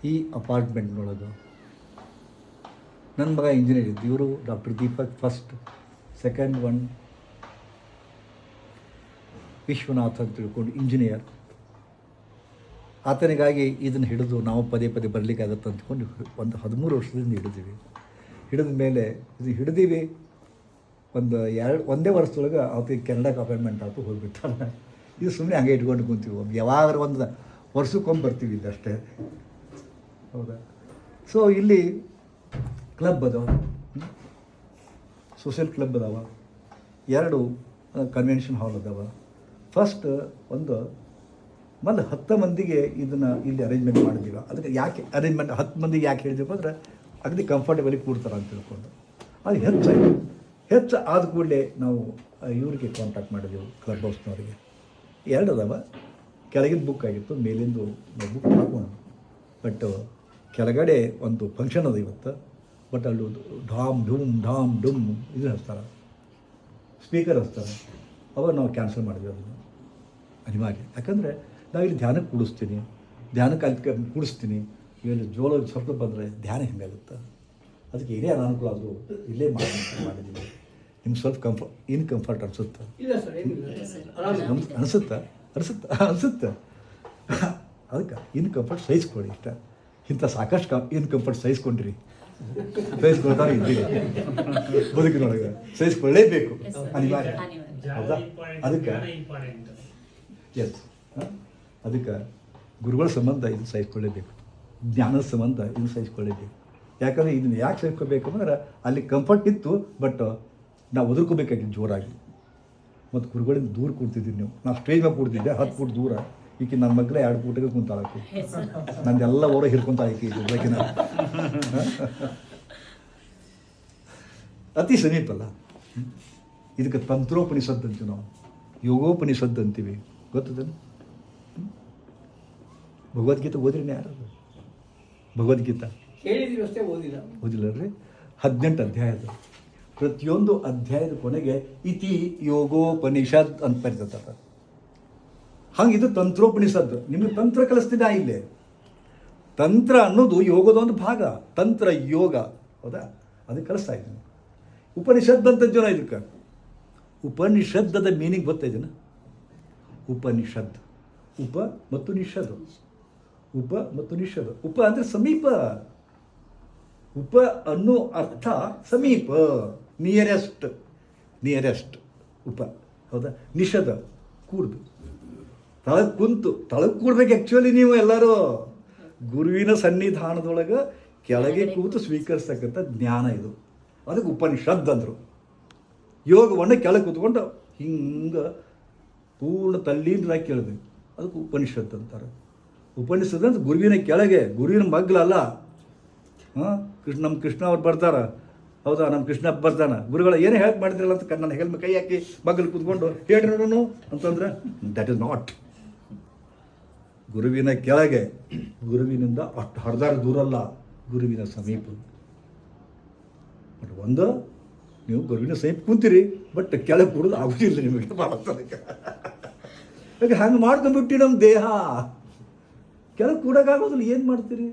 ಈ ಅಪಾರ್ಟ್ಮೆಂಟ್ನೊಳಗೆ ನನ್ನ ಮಗ ಇಂಜಿನಿಯರ್ ಇದ್ದು, ಇವರು doctor Deepak first, second one Vishwanath ಅಂತ ತಿಳ್ಕೊಂಡು ಇಂಜಿನಿಯರ್. ಆತನಿಗಾಗಿ ಇದನ್ನು ಹಿಡಿದು ನಾವು ಪದೇ ಪದೇ ಬರಲಿಕ್ಕಾಗತ್ತೆ ಅಂದ್ಕೊಂಡು ಒಂದು 13 ವರ್ಷದಿಂದ ಹಿಡಿದ ಮೇಲೆ ಇದು ಹಿಡಿದೀವಿ. ಒಂದೇ ವರ್ಷದೊಳಗೆ ಅವತ್ತಿಗೆ ಕೆನಡಾಕ್ಕೆ ಅಪಾಯಿಂಟ್ಮೆಂಟ್ ಆಯ್ತು, ಹೋಗಿಬಿಟ್ಟಾನೆ. ಇದು ಸುಮ್ಮನೆ ಹಂಗೆ ಇಟ್ಕೊಂಡು ಕುಂತೀವಿ, ಯಾವಾಗ ಒಂದು ವರ್ಷಕ್ಕೊಮ್ಮೆ ಬರ್ತೀವಿ ಇಲ್ಲಿ ಅಷ್ಟೇ. ಹೌದಾ? ಸೊ ಇಲ್ಲಿ ಕ್ಲಬ್ ಅದಾವ, ಸೋಷಿಯಲ್ ಕ್ಲಬ್ ಅದಾವ, 2 ಕನ್ವೆನ್ಷನ್ ಹಾಲ್ ಅದಾವ. ಫಸ್ಟ್ ಒಂದು 10 ಮಂದಿಗೆ ಇದನ್ನು ಇಲ್ಲಿ ಅರೇಂಜ್ಮೆಂಟ್ ಮಾಡಿದ್ದೀವಿ. ಅದಕ್ಕೆ ಯಾಕೆ ಅರೇಂಜ್ಮೆಂಟ್ 10 ಮಂದಿಗೆ ಯಾಕೆ ಹೇಳಿದೀವಿ ಅಂದರೆ ಅಗದಿ ಕಂಫರ್ಟೇಬಲಿ ಕೂಡ್ತಾರೆ ಅಂತ ತಿಳ್ಕೊಂಡು. ಅದು ಹೆಚ್ಚು ಆದ ಕೂಡಲೇ ನಾವು ಇವರಿಗೆ ಕಾಂಟ್ಯಾಕ್ಟ್ ಮಾಡಿದೆವು, ಕ್ಲಬ್ ಹೌಸ್ನವರಿಗೆ. 2 ಅದಾವ, ಕೆಳಗಿನ ಬುಕ್ ಆಗಿತ್ತು, ಮೇಲಿಂದು ಬುಕ್ ಹಾಕೋಣ. ಬಟ್ ಕೆಳಗಡೆ ಒಂದು ಫಂಕ್ಷನ್ ಅದ ಇವತ್ತು. ಬಟ್ ಅಲ್ಲಿ ಢಾಮ್ ಡುಮ್ ಇದು ಹಚ್ತಾರೆ, ಸ್ಪೀಕರ್ ಹಚ್ತಾರೆ. ಅವಾಗ ನಾವು ಕ್ಯಾನ್ಸಲ್ ಮಾಡಿದ್ವಿ ಅದನ್ನು, ಅನಿವಾರ್ಯ. ಯಾಕಂದರೆ ನಾವಿಲ್ಲಿ ಧ್ಯಾನಕ್ಕೆ ಧ್ಯಾನಕ್ಕೆ ಅಲ್ಲಿ ಕೂಡಿಸ್ತೀನಿ. ಇಲ್ಲಿ ಜೋಳ ಶಬ್ದ ಬಂದರೆ ಧ್ಯಾನ ಹೆಂಗಾಗುತ್ತೆ? ಅದಕ್ಕೆ ಏನೇ ಅನಾನುಕೂಲ ಆದರೂ ಇಲ್ಲೇ ಮಾಡಿದ್ದೀವಿ. ನಿಮ್ಗೆ ಸ್ವಲ್ಪ ಇನ್ಕಂಫರ್ಟ್ ಅನಿಸುತ್ತೆ? ಅನಿಸುತ್ತೆ. ಅದಕ್ಕೆ ಇನ್ಕಂಫರ್ಟ್ ಸಹಿಸ್ಕೊಳ್ಳಿ. ಇಂಥ ಸಾಕಷ್ಟು ಇನ್ಕಂಫರ್ಟ್ ಸಹಿಸ್ಕೊಂಡ್ರಿ, ಸಹಿಸ್ಕೊಳ್ತಾ ಇದ್ದೀರಿ ಬದುಕಿನೊಳಗೆ. ಸಹಿಸ್ಕೊಳ್ಳೇಬೇಕು, ಅನಿವಾರ್ಯ. ಹೌದಾ? ಅದಕ್ಕೆ ಅದಕ್ಕೆ ಗುರುಗಳ ಸಂಬಂಧ ಇದು ಸಹಿಸ್ಕೊಳ್ಳೇಬೇಕು, ಜ್ಞಾನದ ಸಂಬಂಧ ಇದು ಸಹಿಸ್ಕೊಳ್ಳೇಬೇಕು. ಯಾಕಂದರೆ ಇದನ್ನು ಯಾಕೆ ಸಹಿಸ್ಕೋಬೇಕು ಅಂದ್ರೆ ಅಲ್ಲಿ ಕಂಫರ್ಟ್ ಇತ್ತು, ಬಟ್ ನಾವು ಒದರ್ಕೋಬೇಕಾಗಿತ್ತು ಜೋರಾಗಿ. ಮತ್ತು ಗುರುಗಳಿಂದ ದೂರ ಕೂಡ್ತಿದ್ದೀವಿ. ನಾವು ಸ್ಟೇಜ್ ಮೇಲೆ ಕೂಡ್ತಿದ್ದೆ 10 ಫೂಟ್ ದೂರ. ಈಕೆ ನನ್ನ ಮಗಳೇ 2 ಫೂಟಿಗೆ ಕುಂತಾಳಕ್ಕೆ, ನಂದೆಲ್ಲ ಹೊರ ಹಿಡ್ಕೊತಾಳಕ್ಕೆ. ಇದಕ್ಕಿನ ಅತಿ ಸಮೀಪಲ್ಲ. ಇದಕ್ಕೆ ತಂತ್ರೋಪನಿಷತ್ತು ಅಂತೀವಿ ನಾವು, ಯೋಗೋಪನಿಷತ್ತು ಅಂತೀವಿ. ಗೊತ್ತದೇನು? ಭಗವದ್ಗೀತೆ ಓದಿರಿ ಯಾರು? ಭಗವದ್ಗೀತಾ ಹೇಳಿದ್ವಿ ಅಷ್ಟೇ, ಓದಿಲ್ಲ ರೀ. 18 ಅಧ್ಯಾಯದ, ಪ್ರತಿಯೊಂದು ಅಧ್ಯಾಯದ ಕೊನೆಗೆ ಇತಿ ಯೋಗೋಪನಿಷತ್ ಅಂತ ಬರ್ತದೆ. ಹಂಗೆ ಇದು ತಂತ್ರೋಪನಿಷತ್ತು. ನಿಮಗೆ ತಂತ್ರ ಕಲಿಸ್ತಿದ್ದ ಇಲ್ಲೇ. ತಂತ್ರ ಅನ್ನೋದು ಯೋಗದ ಒಂದು ಭಾಗ, ತಂತ್ರ ಯೋಗ. ಹೌದಾ? ಅದಕ್ಕೆ ಕಲಿಸ್ತಾ ಇದ್ದೀನಿ. ಉಪನಿಷತ್ ಅಂತ ಜನ ಇದಕ್ಕೆ. ಉಪನಿಷದ್ದದ ಮೀನಿಂಗ್ ಗೊತ್ತಾ ಇದೆಯಾ? ಉಪನಿಷದ್, ಉಪ ಮತ್ತು ನಿಷದ್. ಉಪ ಮತ್ತು ನಿಷದ್. ಉಪ ಅಂದರೆ ಸಮೀಪ. ಉಪ ಅನ್ನೋ ಅರ್ಥ ಸಮೀಪ, ನಿಯರೆಸ್ಟ್ ಉಪ. ಹೌದಾ? ನಿಷದ ಕೂಡ್ದು, ತಳಗೆ ಕೂಡ್ಬೇಕು. ಆ್ಯಕ್ಚುಲಿ ನೀವು ಎಲ್ಲರೂ ಗುರುವಿನ ಸನ್ನಿಧಾನದೊಳಗೆ ಕೆಳಗೆ ಕೂತು ಸ್ವೀಕರಿಸ್ತಕ್ಕಂಥ ಜ್ಞಾನ ಇದು. ಅದಕ್ಕೆ ಉಪನಿಷದ್ ಅಂದರು. ಯೋಗವನ್ನು ಕೆಳಗೆ ಕೂತ್ಕೊಂಡು ಹಿಂಗೆ ಪೂರ್ಣ ತಲ್ಲೀನರಾಗಿ ಕೇಳಿದೆ, ಅದಕ್ಕೆ ಉಪನಿಷತ್ ಅಂತಾರೆ. ಉಪನಿಷತ್ ಅಂತ ಗುರುವಿನ ಕೆಳಗೆ, ಗುರುವಿನ ಮಗ್ಲಲ್ಲ. ನಮ್ಮ ಕೃಷ್ಣ ಅವ್ರು ಬರ್ತಾರೆ. ಹೌದಾ? ನಮ್ಮ ಕೃಷ್ಣ ಬರ್ತಾನೆ. ಗುರುಗಳು ಏನು ಹೇಳಿ ಮಾಡಿದ್ರಲ್ಲ ಅಂತ ನನ್ನ ಹೆಗಲ ಕೈ ಹಾಕಿ ಮಗ್ಗಲು ಕೂತ್ಕೊಂಡು ಹೇಳ್ರಿ ನೋಡೋನು ಅಂತಂದ್ರೆ ದಟ್ ಇಸ್ ನಾಟ್. ಗುರುವಿನ ಕೆಳಗೆ, ಗುರುವಿನಿಂದ ಅಷ್ಟು ಹರಿದಾರ ದೂರಲ್ಲ, ಗುರುವಿನ ಸಮೀಪ. ಬಟ್ ಒಂದು ನೀವು ಗುರುವಿನ ಸಮೀಪ ಕುಂತೀರಿ, ಬಟ್ ಕೆಳಗೆ ಕೂಡೋದು ಆಗುದಿಲ್ಲ ನಿಮಗೆ ಮಾಡೋದಕ್ಕೆ. ಯಾಕೆ ಹಂಗೆ ಮಾಡ್ಕೊಂಡ್ಬಿಟ್ಟು ನಮ್ಮ ದೇಹ ಕೆಳಗೆ ಕೂಡೋಕ್ಕಾಗೋದಿಲ್ಲ. ಏನು ಮಾಡ್ತೀರಿ?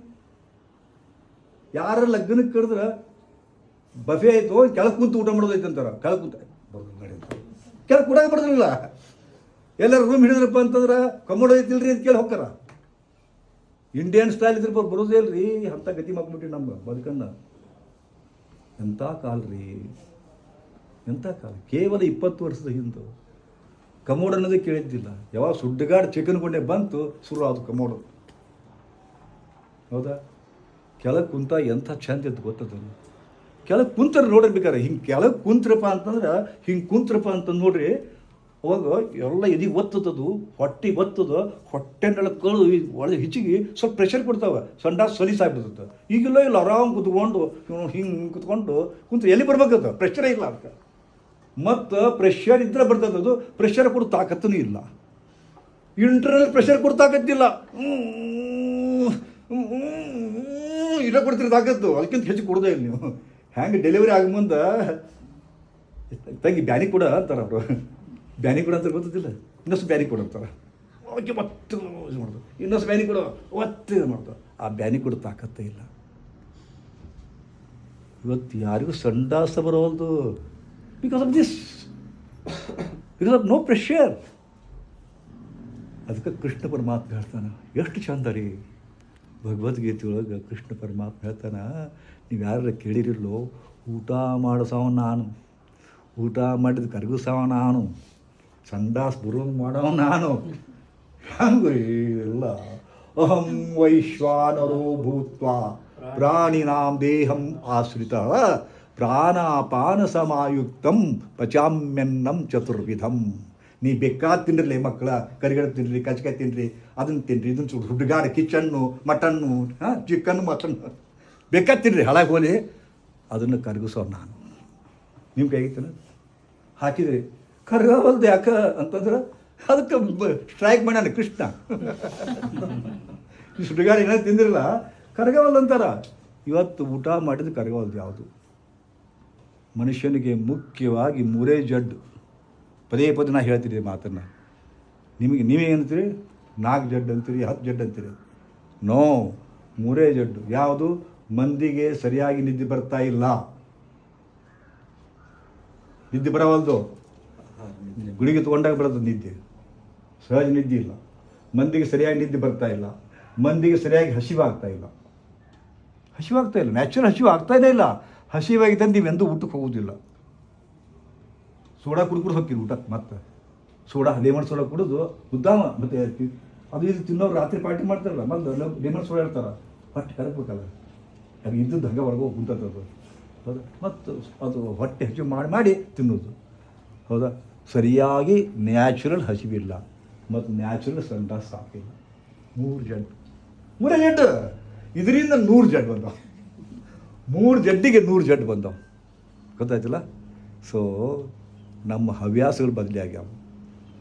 ಯಾರ ಲಗ್ನಕ್ಕೆ ಕರೆದ್ರೆ ಬಫೆ ಆಯಿತು, ಕೆಳಗೆ ಕುಂತು ಊಟ ಮಾಡೋದೈತೆ ಅಂತಾರೆ. ಕೆಳಗೆ ಕುಂತ ಕೆಳಗೆ ಕೂಡಾಗ ಬರೋದಿಲ್ಲ. ಎಲ್ಲರೂ ರೂಮ್ ಹಿಡಿದ್ರಪ್ಪ ಅಂತಂದ್ರೆ ಕಮ್ಮೋಡ್ ಐತಿಲ್ರಿ ಅಂತ ಕೇಳಿ ಹೋಗ್ತಾರ. ಇಂಡಿಯನ್ ಸ್ಟೈಲ್ ಇದ್ರಪ್ಪ ಬರೋದೇ ಇಲ್ರಿ. ಅಂಥ ಗತಿ ಮಾಡ್ಬಿಟ್ಟು ನಮ್ಮ ಬದುಕನ್ನ. ಎಂಥ ಕಾಲ ರೀ, ಎಂಥ ಕಾಲ. ಕೇವಲ 20 ವರ್ಷದ ಹಿಂದೆ ಕಮೋಡ್ ಅನ್ನೋದೇ ಕೇಳಿದ್ದಿಲ್ಲ. ಯಾವಾಗ ಸುಡ್ಗಾಡು ಚಿಕನ್ ಗೊಂಡೆ ಬಂತು ಶುರು ಆದ ಕಮೋಡು. ಹೌದಾ? ಕೆಳಗೆ ಕುಂತ ಎಂಥ ಚಂದ ಇತ್ತು ಗೊತ್ತದ. ಕೆಳಗೆ ಕುಂತಾರೆ ನೋಡಿರ್ಬೇಕಾರೆ, ಹಿಂಗೆ ಕೆಳಗೆ ಕುಂತ್ರಪ್ಪ ಅಂತಂದ್ರೆ ಹಿಂಗೆ ಕುಂತ್ರಪ್ಪ ಅಂತ ನೋಡ್ರಿ, ಅವಾಗ ಎಲ್ಲ ಎದೆ ಒತ್ತದದು, ಹೊಟ್ಟೆ ಒತ್ತದ, ಹೊಟ್ಟೆನೆಲ್ಲ ಕಳು ಒಳಗೆ ಹಿಚ್ಚಿಗೆ ಸ್ವಲ್ಪ ಪ್ರೆಷರ್ ಕೊಡ್ತಾವೆ, ಸಂಡಾಸ್ ಸಲೀಸಾಗ್ಬಿಡ್ತದೆ. ಈಗೆಲ್ಲ ಇಲ್ಲ, ಆರಾಮ್ ಕುತ್ಕೊಂಡು ಹಿಂಗೆ ಕುತ್ಕೊಂಡು ಕುಂತ್ರೆ ಎಲ್ಲಿ ಬರ್ಬೇಕದು? ಪ್ರೆಷರೇ ಇಲ್ಲ ಅದಕ್ಕೆ. ಮತ್ತು ಪ್ರೆಷರ್ ಇದ್ರೆ ಬರ್ತದದು, ಪ್ರೆಷರ್ ಕೊಡೋ ತಾಕತ್ತೂ ಇಲ್ಲ. ಇಂಟರ್ನಲ್ ಪ್ರೆಷರ್ ಕೊಡೋ ತಾಕತ್ತಿಲ್ಲ. ಇಡ ಕೊಡ್ತೀರಿ ತಾಕತ್ತು, ಅದಕ್ಕಿಂತ ಹೆಚ್ಚು ಕೊಡೋದೇ ಇಲ್ಲ ನೀವು. ಹ್ಯಾಂಗೆ ಡೆಲಿವರಿ ಆಗ ಮುಂದೆ ತಂಗಿ ಬ್ಯಾನಿ ಕೂಡ ಅಂತಾರೆ ಅವರು. ಬ್ಯಾನಿ ಕೂಡ ಅಂತ ಗೊತ್ತಿಲ್ಲ, ಇನ್ನಷ್ಟು ಬ್ಯಾನಿ ಕೊಡ ಅಂತಾರೆ. ಓಕೆ ಮತ್ತೆ ಇದು ಮಾಡೋದು, ಇನ್ನಷ್ಟು ಬ್ಯಾನಿ ಕೊಡ ಒತ್ತು ಇದು ಮಾಡ್ತಾರೆ. ಆ ಬ್ಯಾನಿ ಕೂಡ ತಾಕತ್ತೇ ಇಲ್ಲ. ಇವತ್ತು ಯಾರಿಗೂ ಸಂಡಾಸ ಬರೋಲ್ದು, because of this, because of no pressure. ಅದಕ್ಕೆ ಕೃಷ್ಣ ಪರಮಾತ್ಮ ಹೇಳ್ತಾನೆ, ಎಷ್ಟು ಚಂದ ರೀ ಭಗವದ್ಗೀತೆ ಒಳಗೆ ಕೃಷ್ಣ ಪರಮಾತ್ಮ ಹೇಳ್ತಾನೆ, ನೀವು ಯಾರು ಕೇಳಿರಿಲ್ಲೋ, ಊಟ ಮಾಡಿಸವ ನಾನು, ಊಟ ಮಾಡಿದ ಕರಗಿಸವ ನಾನು, ಸಂಡಾಸ್ ಬರೋದು ಮಾಡವ ನಾನು. ಹಂಗೆ ಇಲ್ಲ. ಅಹಂ ವೈಶ್ವಾನರೋ ಭೂತ್ವ ಪ್ರಾಣಿನಾಂ ದೇಹಂ ಆಶ್ರಿತ ಪ್ರಾಣಾಪಾನ ಸಮಾಯುಕ್ತಂ ಪಚಾಮ್ಯನ್ನಂ ಚತುರ್ವಿಧಂ. ನೀ ಬೇಕಾದ ತಿನ್ನಿರಲಿ ಮಕ್ಕಳ, ಕರಿಗಡ ತಿನ್ನಿರಿ, ಕಚ್ಕಾಯಿ ತಿನ್ನಿರಿ, ಅದನ್ನು ತಿನ್ನಿರಿ, ಇದನ್ನು ಹುಡುಗಾಡ ಕಿಚನ್ನು, ಮಟನ್ನು, ಚಿಕನ್ನು, ಮಟನ್ನು ಬೇಕಾದ ತಿನ್ನಿರಿ, ಹಾಳಾಗಿ ಹೋಲಿ, ಅದನ್ನು ಕರಗಿಸೋ ನಾನು. ನಿಮ್ಮ ಕೈಗಿತ್ತನ ಹಾಕಿದ್ರಿ ಕರಗವಲ್ದು ಯಾಕೆ ಅಂತಂದ್ರೆ ಅದಕ್ಕೆ ಸ್ಟ್ರೈಕ್ ಮಾಡ್ಯಾನ ಕೃಷ್ಣ. ಈ ಸುಡುಗಾಡು ಏನಾದ್ರು ತಿಂದಿರಲ್ಲ, ಕರಗವಲ್ದು ಅಂತಾರ. ಇವತ್ತು ಊಟ ಮಾಡಿದ್ದು ಕರಗವಲ್ದು ಯಾವುದು? ಮನುಷ್ಯನಿಗೆ ಮುಖ್ಯವಾಗಿ 3 ಜಡ್ಡು. ಪದೇ ಪದೇ ನಾ ಹೇಳ್ತೀರಿ ಮಾತನ್ನು. ನೀವೇನಂತೀರಿ? 4 ಜಡ್ಡು ಅಂತೀರಿ, 10 ಜಡ್ಡು ಅಂತೀರಿ. ನೋ, 3 ಜಡ್ಡು. ಯಾವುದು? ಮಂದಿಗೆ ಸರಿಯಾಗಿ ನಿದ್ದೆ ಬರ್ತಾ ಇಲ್ಲ, ನಿದ್ದೆ ಬರವಲ್ದು, ಗುಳಿಗೆ ತೊಗೊಂಡಾಗ ಬರೋದು ನಿದ್ದೆ, ಸಹಜ ನಿದ್ದೆ ಇಲ್ಲ. ಮಂದಿಗೆ ಸರಿಯಾಗಿ ನಿದ್ದೆ ಬರ್ತಾ ಇಲ್ಲ, ಮಂದಿಗೆ ಸರಿಯಾಗಿ ಹಸಿವಾಗ್ತಾ ಇಲ್ಲ, ನ್ಯಾಚುರಲ್ ಹಸಿವು ಆಗ್ತಾನೇ ಇಲ್ಲ. ಹಸಿವಾಗಿದ್ದಂದು ನೀವೆಂದೂ ಊಟಕ್ಕೆ ಹೋಗೋದಿಲ್ಲ. ಸೋಡಾ ಕುಡ್ಕೊಂಡು ಹೋಗ್ತೀವಿ ಊಟಕ್ಕೆ, ಮತ್ತೆ ಸೋಡಾ ಲೆಮನ್ ಸೋಡಾ ಕುಡಿದು ಉದ್ದಾಮ ಮತ್ತೆ ಅದು ಇದು ತಿನ್ನೋರು ರಾತ್ರಿ ಪಾರ್ಟಿ ಮಾಡ್ತಾರಲ್ಲ, ಮತ್ತೆ ಲೆಮನ್ ಸೋಡಾ ಹೇಳ್ತಾರೆ, ಹೊಟ್ಟೆ ಕರಗಬೇಕಲ್ಲ, ಅದು ಇದ್ದದ್ದು ಹಂಗೆ ಹೊರಗೆ ಕುಂತದ್ದು. ಹೌದಾ? ಮತ್ತು ಅದು ಹೊಟ್ಟೆ ಹೆಚ್ಚು ಮಾಡಿ ತಿನ್ನೋದು. ಹೌದಾ? ಸರಿಯಾಗಿ ನ್ಯಾಚುರಲ್ ಹಸಿವಿಲ್ಲ ಮತ್ತು ನ್ಯಾಚುರಲ್ ಸಂಡಾಸ್ ಸಾಕಿಲ್ಲ. 3 ಜಡ್ಡು ಇದರಿಂದ 100 ಜಡ್ಡು ಬಂದವು. 3 ಜಡ್ಡಿಗೆ 100 ಜಡ್ಡು ಬಂದವು. ಗೊತ್ತಾಯ್ತಲ್ಲ? ಸೊ ನಮ್ಮ ಹವ್ಯಾಸಗಳು ಬದಲಿ ಆಗ್ಯಾವ.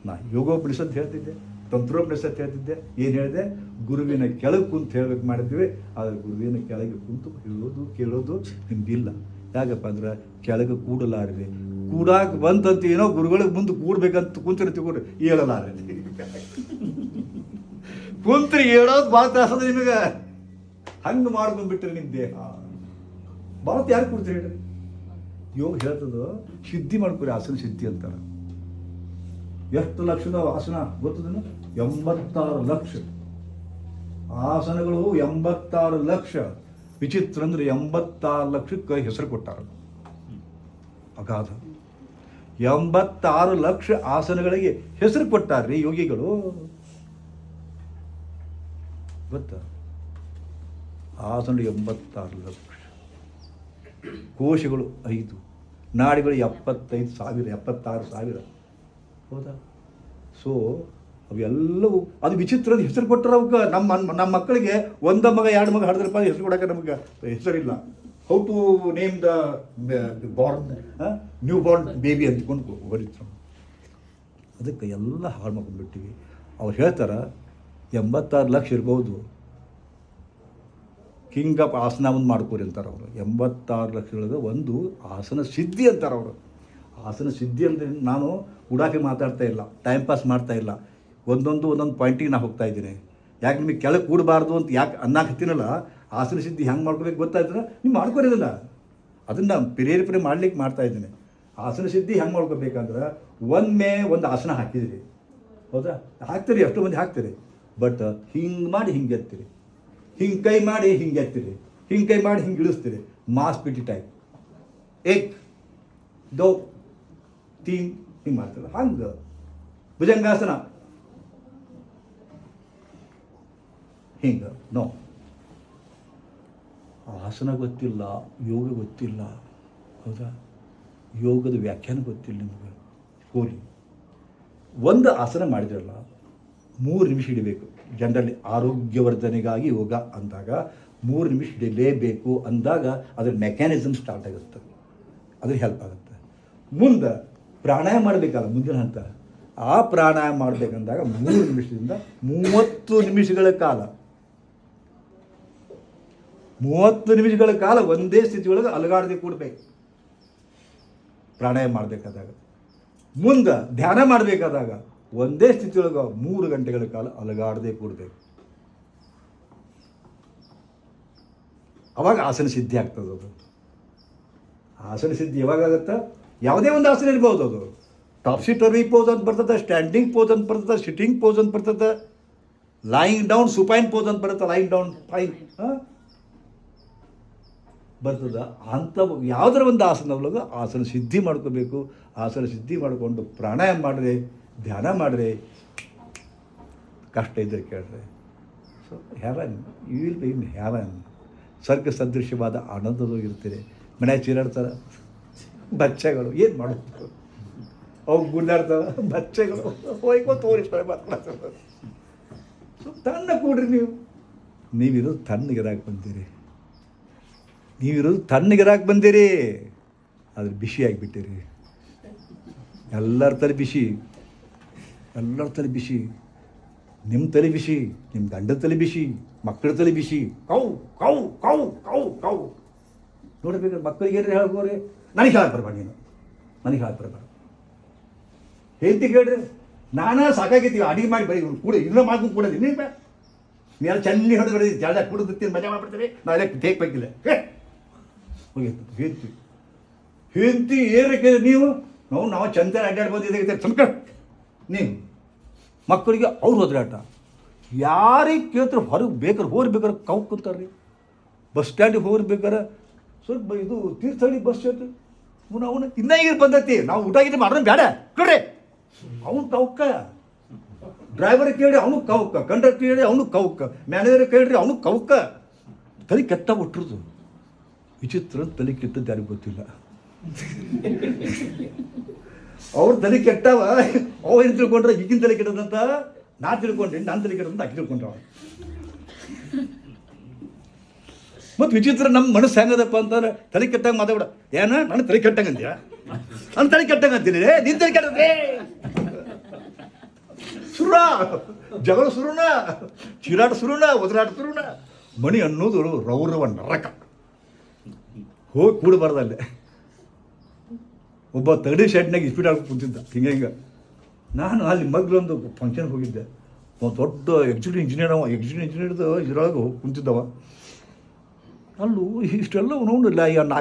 ನಾ ಯೋಗೋಪನಿಷತ್ ಹೇಳ್ತಿದ್ದೆ, ತಂತ್ರೋಪನಿಷತ್ ಹೇಳ್ತಿದ್ದೆ. ಏನು ಹೇಳಿದೆ? ಗುರುವಿನ ಕೆಳಗೆ ಕುಂತು ಹೇಳ್ಬೇಕು ಮಾಡಿದ್ವಿ, ಆದರೆ ಗುರುವಿನ ಕೆಳಗೆ ಕುಂತು ಹೇಳೋದು ಕೇಳೋದು ನಿಮ್ದಿಲ್ಲ. ಯಾಕಪ್ಪ ಅಂದ್ರೆ ಕೆಳಗೆ ಕೂಡಲಾರಿದೆ. ಕೂಡಾಕ ಬಂತಂತ ಏನೋ ಗುರುಗಳಿಗೆ ಮುಂದೆ ಕೂಡ್ಬೇಕಂತ ಕುಂತ್ರೆ ತಿಳ್ಕೊಡ್ರಿ, ಹೇಳಲಾರಿದೆ. ಕುಂತ್ರಿ ಹೇಳೋದು ಭಾಳ ತ್ರಾಸದ ನಿಮಗೆ. ಹಂಗೆ ಮಾಡ್ಕೊಂಡ್ಬಿಟ್ರೆ ನಿಮ್ಮ ದೇಹ ಭಾಳ ಯಾರು ಕೊಡ್ತೀರಿ ಹೇಳ್ರಿ? ಯೋಗ ಹೇಳ್ತದ ಸಿದ್ಧಿ ಮಾಡ್ಕೊರಿ, ಆಸನ ಸಿದ್ಧಿ ಅಂತಾರೆ. ಎಷ್ಟು ಲಕ್ಷದ ಆಸನ ಗೊತ್ತದನ್ನು? 86 ಲಕ್ಷ ಆಸನಗಳು. 86 ಲಕ್ಷ. ವಿಚಿತ್ರ ಅಂದ್ರೆ 86 ಲಕ್ಷಕ್ಕೆ ಹೆಸರು ಕೊಟ್ಟಾರ. ಅಗಾಧ. 86 ಲಕ್ಷ ಆಸನಗಳಿಗೆ ಹೆಸರು ಕೊಟ್ಟಾರ್ರಿ ಯೋಗಿಗಳು. ಗೊತ್ತಾ? ಆಸನ 86 ಲಕ್ಷ. ಕೋಶಗಳು 5, ನಾಡಿಗಳು 75,000, 76,000. ಹೌದಾ? ಸೊ ಅವೆಲ್ಲವೂ ಅದು ವಿಚಿತ್ರದ ಹೆಸರು ಕೊಟ್ಟರೆ ಅವಕ್ಕೆ ನಮ್ಮ ಮಕ್ಕಳಿಗೆ 1 ಮಗ 2 ಮಗ ಹಡಿದ್ರಪ್ಪ ಹೆಸರು ಕೊಡೋಕೆ ನಮಗೆ ಹೆಸರಿಲ್ಲ. How to name the newborn baby ಅಂದ್ಕೊಂಡು ಹೊರಿದ್ರು. ಅದಕ್ಕೆ ಎಲ್ಲ ಹಾಳು ಮಾಡ್ಕೊಂಡ್ಬಿಟ್ಟಿವಿ. ಅವ್ರು ಹೇಳ್ತಾರೆ 86 ಲಕ್ಷ ಇರ್ಬೋದು, ಕಿಂಗ್ ಆಫ್ ಆಸನ ಒಂದು ಮಾಡ್ಕೋರಿ ಅಂತಾರೆ ಅವರು. 86 ಲಕ್ಷದ ಒಂದು ಆಸನ ಸಿದ್ಧಿ ಅಂತಾರೆ ಅವರು. ಆಸನ ಸಿದ್ಧಿ ಅಂದರೆ ನಾನು ಉಡಾಫಿ ಮಾತಾಡ್ತಾ ಇಲ್ಲ, ಟೈಮ್ ಪಾಸ್ ಮಾಡ್ತಾ ಇಲ್ಲ, ಒಂದೊಂದು ಪಾಯಿಂಟಿಗೆ ನಾನು ಹೋಗ್ತಾ ಇದ್ದೀನಿ. ಯಾಕೆ ನಿಮಗೆ ಕೆಳಗೆ ಕೂಡಬಾರ್ದು ಅಂತ ಯಾಕೆ ಅನ್ನಕ್ಕೆ ಆಸನ ಸಿದ್ಧಿ ಹೆಂಗೆ ಮಾಡ್ಕೋಬೇಕು ಗೊತ್ತಾಯ್ತಲ್ಲ, ನೀವು ಮಾಡ್ಕೊರಿದಿಲ್ಲ. ಅದನ್ನು ಪ್ರೇರೇಪಣೆ ಮಾಡ್ಲಿಕ್ಕೆ ಮಾಡ್ತಾ ಇದ್ದೀನಿ. ಆಸನ ಸಿದ್ಧಿ ಹೆಂಗೆ ಮಾಡ್ಕೋಬೇಕಂದ್ರೆ, ಒಂದು ಆಸನ ಹಾಕಿದಿರಿ, ಹೌದಾ? ಹಾಕ್ತೀರಿ, ಎಷ್ಟೋ ಮಂದಿ ಹಾಕ್ತೀರಿ. ಬಟ್ ಹಿಂಗೆ ಮಾಡಿ ಹಿಂಗೆ ಎತ್ತೀರಿ, ಹಿಂಗೆ ಕೈ ಮಾಡಿ ಹಿಂಗೆ ಎತ್ತೀರಿ, ಹಿಂಗೆ ಕೈ ಮಾಡಿ ಹಿಂಗೆ ಇಳಿಸ್ತೀರಿ. ಮಾಸ್ ಪಿಟಿ ಟೈಪ್ 1 2 3 ಹಿಂಗೆ ಮಾಡ್ತಾರೆ. ಹಂಗೆ ಭುಜಂಗಾಸನ ಹಿಂಗೆ. ನೋ, ಆಸನ ಗೊತ್ತಿಲ್ಲ, ಯೋಗ ಗೊತ್ತಿಲ್ಲ, ಹೌದಾ? ಯೋಗದ ವ್ಯಾಖ್ಯಾನ ಗೊತ್ತಿಲ್ಲ ನಿಮಗೆ. ಹೋಲಿ ಒಂದು ಆಸನ ಮಾಡಿದ್ರಲ್ಲ 3 ನಿಮಿಷ ಹಿಡಿಬೇಕು. ಜನರಲಿ ಆರೋಗ್ಯವರ್ಧನೆಗಾಗಿ ಯೋಗ ಅಂದಾಗ 3 ನಿಮಿಷ ಹಿಡಿಯಲೇಬೇಕು ಅಂದಾಗ ಅದರ ಮೆಕ್ಯಾನಿಸಮ್ ಸ್ಟಾರ್ಟ್ ಆಗುತ್ತೆ, ಅದ್ರ ಹೆಲ್ಪ್ ಆಗುತ್ತೆ. ಮುಂದೆ ಪ್ರಾಣಾಯಾಮ ಮಾಡಬೇಕಲ್ಲ ಮುಂದಿನ ಹಂತ. ಆ ಪ್ರಾಣಾಯಾಮ ಮಾಡಬೇಕಂದಾಗ 3 ನಿಮಿಷದಿಂದ 30 ನಿಮಿಷಗಳ ಕಾಲ 30 ನಿಮಿಷಗಳ ಕಾಲ ಒಂದೇ ಸ್ಥಿತಿಯೊಳಗೆ ಅಲಗಾಡದೆ ಕೂಡಬೇಕು ಪ್ರಾಣಾಯಾಮ ಮಾಡಬೇಕಾದಾಗ. ಮುಂದೆ ಧ್ಯಾನ ಮಾಡಬೇಕಾದಾಗ ಒಂದೇ ಸ್ಥಿತಿಯೊಳಗೆ 3 ಗಂಟೆಗಳ ಕಾಲ ಅಲಗಾಡದೆ ಕೂಡಬೇಕು. ಅವಾಗ ಆಸನ ಸಿದ್ಧಿ ಆಗ್ತದೆ. ಅದು ಆಸನ ಸಿದ್ಧಿ ಯಾವಾಗ ಆಗುತ್ತಾ? ಯಾವುದೇ ಒಂದು ಆಸನ ಇರ್ಬೋದು. ಅದು ಟಾಪ್ಸಿ ಟರ್ವಿ ಪೋಸ್ ಅಂತ ಬರ್ತದೆ, ಸ್ಟ್ಯಾಂಡಿಂಗ್ ಪೋಸ್ ಅಂತ ಬರ್ತದೆ, ಸಿಟ್ಟಿಂಗ್ ಪೋಸ್ ಅಂತ ಬರ್ತದೆ, ಲಾಯಿಂಗ್ ಡೌನ್ ಸುಪೈನ್ ಪೋಸ್ ಅಂತ ಬರುತ್ತೆ, ಲಾಯಿಂಗ್ ಡೌನ್ ಫೈನ್ ಬರ್ತದೆ. ಅಂಥ ಯಾವುದರ ಒಂದು ಆಸನ ಒಳಗೆ ಆಸನ ಸಿದ್ಧಿ ಮಾಡ್ಕೋಬೇಕು. ಆಸನ ಸಿದ್ಧಿ ಮಾಡಿಕೊಂಡು ಪ್ರಾಣಾಯಾಮ ಮಾಡಿದ್ರೆ, ಧ್ಯಾನ ಮಾಡಿದ್ರೆ, ಕಷ್ಟ ಇದ್ದರೆ ಕೇಳಿದ್ರೆ so heaven you will be in heaven. ಸ್ವರ್ಗ ಸದೃಶ್ಯವಾದ ಆನಂದದಲ್ಲೂ ಇರ್ತೀರಿ. ಮನೆ ಚೀರಾಡ್ತಾರೆ ಬಚ್ಚೆಗಳು, ಏನು ಮಾಡೋದು? ಅವು ಗುಂಡಾಡ್ತಾವೆ ಬಚ್ಚೆಗಳು, ಹೋಯ್ಕೋ ತೋರಿಸ್ತಾರೆ ಮಾತಾಡ್ತಾರೆ. ಸೊ ತಣ್ಣ ಕೂಡ್ರಿ. ನೀವಿರೋದು ತಣ್ಣಗಿರಾಕೆ ಬಂದಿರಿ, ನೀವಿರೋದು ತಣ್ಣಗಿರಾಕೆ ಬಂದಿರಿ, ಅದ್ರ ಬಿಸಿಯಾಗಿಬಿಟ್ಟಿರಿ. ಎಲ್ಲರ ತಲೆ ಬಿಸಿ, ಎಲ್ಲರ ತಲೆ ಬಿಸಿ, ನಿಮ್ಮ ತಲೆ ಬಿಸಿ, ನಿಮ್ಮ ಗಂಡದ ತಲೆ ಬಿಸಿ, ಮಕ್ಕಳ ತಲೆ ಬಿಸಿ. Cow cow cow cow cow ನೋಡಬೇಕಾದ್ರೆ ಮಕ್ಕಳಿಗೆ ಏನ್ರಿ ಹೇಳ್ಬೋರಿ? ನನಗೆ ಹೇಳಕ್ಕೆ ಬರಬೇಡ, ನೀನು ನನಗೆ ಹೇಳಕ್ಕೆ ಬರಬೇಡ. ಹೇಳ್ತಿ ಕೇಳ್ರಿ, ನಾನಾ ಸಾಕಾಗಿತ್ತೀವಿ ಅಡಿಗೆ ಮಾಡಿ ಬರೀ ಕೂಡ ಇನ್ನೂ ಮಾಡ್ಕೊಂಡು ಕೂಡೋದು. ನೀನು ಚೆನ್ನಿ ಹೊಡೆದು ಬರೀ ಜಾಗ ಕುಡಿದು ಮಜಾ ಮಾಡ್ಬಿಡ್ತೀವಿ. ನಾವೆಲ್ಲ ಬೇಕಿಲ್ಲ ಹೋಗಿತ್ತು. ಹೇಳ್ತಿ ಏನಕ್ಕೆ ನೀವು ನಾವು ಚಂದ ಅಡ್ಡಾಡ್ಬೋದು. ಇದಾಗಿದೆ ಚಂದ್ಕ ನೀವು ಮಕ್ಕಳಿಗೆ ಅವ್ರು ಹೋದ್ರಾಟ. ಯಾರಿಗೆ ಕೇಳ್ತಾರೆ ಹೊರಗೆ ಬೇಕಾರೆ ಹೋಗ್ಬೇಕಾರೆ ಕೌಕಂತಾರೆ ರೀ. ಬಸ್ ಸ್ಟ್ಯಾಂಡಿಗೆ ಹೋಗ್ಬೇಕಾರೆ ಸ್ವಲ್ಪ ಇದು ತೀರ್ಥಹಳ್ಳಿ ಬಸ್ ಸ್ಟ್ಯಾಂಡ್ ಅವನು ಇನ್ನೂ ಈಗ ಬಂದೈತಿ, ನಾವು ಊಟ ಗಿಟ ಮಾಡೋಣ ಬೇಡ ಕೇಳ್ರಿ. ಅವನು ಕೌಕ, ಡ್ರೈವರ್ ಕೇಳಿ ಅವನು ಕೌಕ, ಕಂಡಕ್ಟರ್ ಕೇಳಿ ಅವನು ಕೌಕ, ಮ್ಯಾನೇಜರ್ ಕೇಳ್ರಿ ಅವನು ಕೌಕ. ತಲೆ ಕೆಟ್ಟ ಬಿಟ್ರದು. ವಿಚಿತ್ರ ತಲೆ ಕೆಟ್ಟದ್ದು ಯಾರಿಗೂ ಗೊತ್ತಿಲ್ಲ. ಅವ್ರ ತಲೆ ಕೆಟ್ಟವ, ಏನು ತಿಳ್ಕೊಂಡ್ರೆ ಈಗಿನ ತಲೆ ಕೆಟ್ಟದಂತ ನಾ ತಿಳ್ಕೊಂಡ್ರಿ, ನಾನು ತಲೆ ಕೆಟ್ಟದಂತ ಆಕಿ ತಿಳ್ಕೊಂಡ್ರವ. ಮತ್ತು ವಿಚಿತ್ರ ನಮ್ಮ ಮನಸ್ಸು ಹೆಂಗದಪ್ಪ ಅಂತಂದ್ರೆ ತಲೆ ಕೆಟ್ಟಂಗೆ ಮಾತಾಡ. ಏನ ನಾನು ತಲೆ ಕೆಟ್ಟಂಗೆ ಅಂತೀಯ? ನಾನು ತಲೆ ಕೆಟ್ಟಂಗೆ ಅಂತೀನಿ, ನಿನ್ನ ತಲೆ ಕೆಟ್ಟದೆ ಸುರುಣ, ಜಗಳ ಸುರುಣ, ಚೀರಾಟ ಸುರುಣ, ಒದರಾಟ ಸುರುಣ. ಮಣಿ ಅನ್ನೋದು ರೌರವ ನರಕ. ಹೋಗಿ ಕೂಡಬಾರ್ದಲ್ಲೇ. ಒಬ್ಬ ತಗಡಿ ಶೆಡ್ನಾಗ ಇಸ್ಪೀಟ್ ಆಡ್ಕೊಂಡು ಕುಂತಿದ್ದ ಹಿಂಗೆ. ನಾನು ಅಲ್ಲಿ ಮಗ್ಲೊಂದು ಫಂಕ್ಷನ್ಗೆ ಹೋಗಿದ್ದೆ. ಒಂದು ದೊಡ್ಡ ಎಕ್ಸಿಕ್ಯೂಟಿವ್ ಇಂಜಿನಿಯರ್ದು ಇದ್ರೊಳಗೆ ಹೋಗಿ ಕುಂತಿದ್ದವ. ಅಲ್ಲೂ ಇಷ್ಟೆಲ್ಲ ನೋಡಿಲ್ಲ.